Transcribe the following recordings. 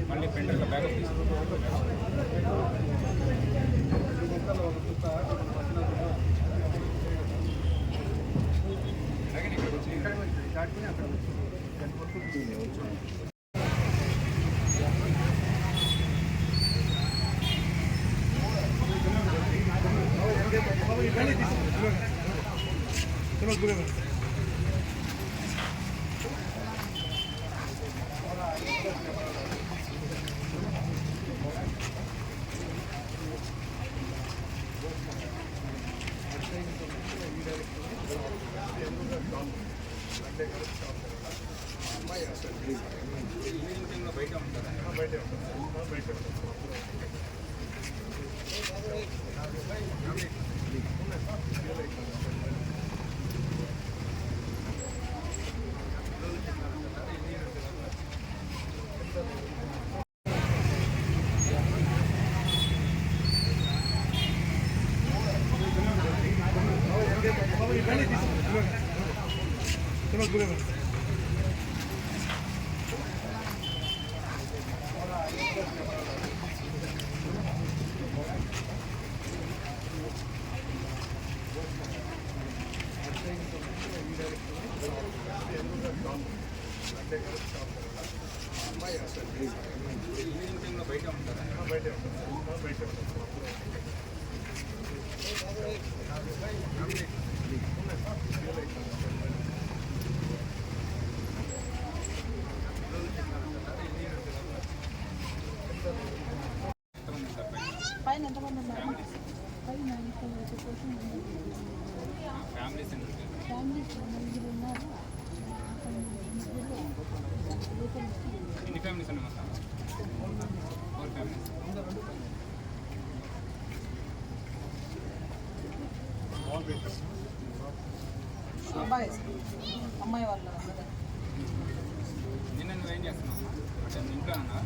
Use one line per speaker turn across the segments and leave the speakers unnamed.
మళ్ళీ పెండర్లో బ్యాకప్ బయట ఉంటారా? బయట ఎన్ని ఫ్యామిలీస్ ఉన్నాయి మొత్తం? 4 ఫ్యామిలీస్.
అమ్మాయి వాళ్ళు
నిన్న నువ్వేం చేస్తున్నావు? అంటే ఇంట్లో అన్నా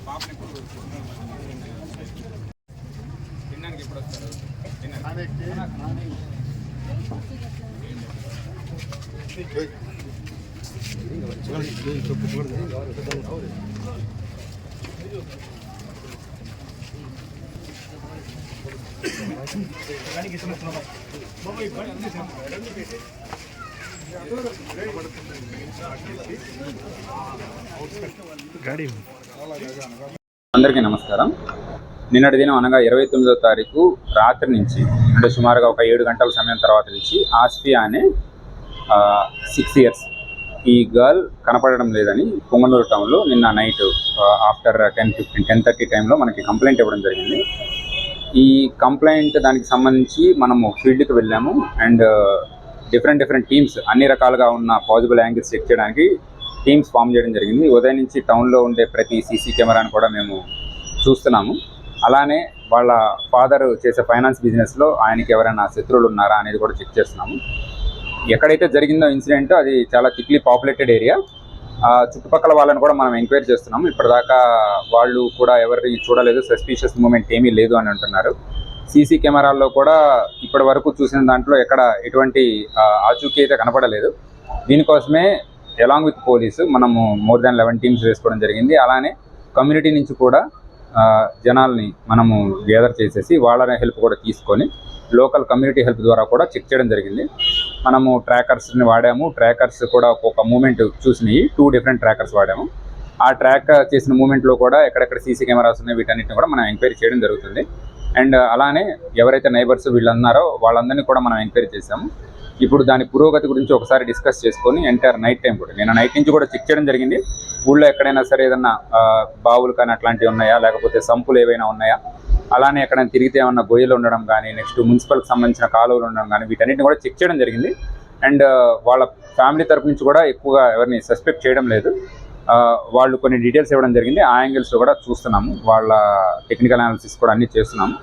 పాపని ఎప్పుడు తినడానికి ఎప్పుడు వస్తారు? అందరికీ నమస్కారం. నిన్నటి దినం అనగా 29వ తారీఖు రాత్రి నుంచి అంటే సుమారుగా ఒక 7 గంటల సమయం తర్వాత నుంచి ఆస్ఫియా అనే 6 years ఈ గర్ల్ కనపడడం లేదని పొంగనూరు టౌన్లో నిన్న నైట్ ఆఫ్టర్ 10:30 టైంలో మనకి కంప్లైంట్ ఇవ్వడం జరిగింది. ఈ కంప్లైంట్ దానికి సంబంధించి మనము ఫీల్డ్కి వెళ్ళాము అండ్ డిఫరెంట్ టీమ్స్ అన్ని రకాలుగా ఉన్న పాజిబుల్ యాంగిల్స్ చెక్ చేయడానికి టీమ్స్ ఫామ్ చేయడం జరిగింది. ఉదయం నుంచి టౌన్లో ఉండే ప్రతి సీసీ కెమెరాను కూడా మేము చూస్తున్నాము. అలానే వాళ్ళ ఫాదర్ చేసే ఫైనాన్స్ బిజినెస్లో ఆయనకి ఎవరైనా శత్రువులు ఉన్నారా అనేది కూడా చెక్ చేస్తున్నాము. ఎక్కడైతే జరిగిందో ఇన్సిడెంట్ అది చాలా థిక్లీ పాపులేటెడ్ ఏరియా. చుట్టుపక్కల వాళ్ళని కూడా మనం ఎంక్వైరీ చేస్తున్నాము. ఇప్పటిదాకా వాళ్ళు కూడా ఎవరిని చూడలేదు, సస్పీషియస్ మూమెంట్ ఏమీ లేదు అని అంటున్నారు. సీసీ కెమెరాల్లో కూడా ఇప్పటి వరకు చూసిన దాంట్లో ఎక్కడ ఎటువంటి ఆచూకీ అయితే కనపడలేదు. దీనికోసమే అలాంగ్ విత్ పోలీసు మనము మోర్ దాన్ 11 టీమ్స్ వేసుకోవడం జరిగింది. అలానే కమ్యూనిటీ నుంచి కూడా జనాల్ని మనము గ్యాదర్ చేసేసి వాళ్ళ హెల్ప్ కూడా తీసుకొని లోకల్ కమ్యూనిటీ హెల్ప్ ద్వారా కూడా చెక్ చేయడం జరిగింది. మనము ట్రాకర్స్ని వాడాము. ట్రాకర్స్ కూడా ఒక్కొక్క మూమెంట్ చూసినాయి. 2 different ట్రాకర్స్ వాడాము. ఆ ట్రాక్ చేసిన మూమెంట్లో కూడా ఎక్కడెక్కడ సీసీ కెమెరాస్ ఉన్నాయి వీటన్నిటిని కూడా మనం ఎంక్వైరీ చేయడం జరుగుతుంది. అండ్ అలానే ఎవరైతే నైబర్స్ వీళ్ళు ఉన్నారో వాళ్ళందరినీ కూడా మనం ఎంక్వైరీ చేసాము. ఇప్పుడు దాని పురోగతి గురించి ఒకసారి డిస్కస్ చేసుకొని ఎంటైర్ నైట్ టైం కూడా నేను నైట్ నుంచి కూడా చెక్ చేయడం జరిగింది. ఊళ్ళో ఎక్కడైనా సరే ఏదన్నా బావులు కానీ అట్లాంటివి ఉన్నాయా, లేకపోతే సంపులు ఏవైనా ఉన్నాయా, అలానే ఎక్కడైనా తిరిగితే ఏమన్నా గొయ్యలు ఉండడం కానీ, నెక్స్ట్ మున్సిపల్కి సంబంధించిన కాలువలు ఉండడం కానీ, వీటన్నిటిని కూడా చెక్ చేయడం జరిగింది. అండ్ వాళ్ళ ఫ్యామిలీ తరపు నుంచి కూడా ఎక్కువగా ఎవరిని సస్పెక్ట్ చేయడం లేదు. వాళ్ళు కొన్ని డీటెయిల్స్ ఇవ్వడం జరిగింది. ఆ యాంగిల్స్లో కూడా చూస్తున్నాము. వాళ్ళ టెక్నికల్ అనాలిసిస్ కూడా అన్నీ చేస్తున్నాము.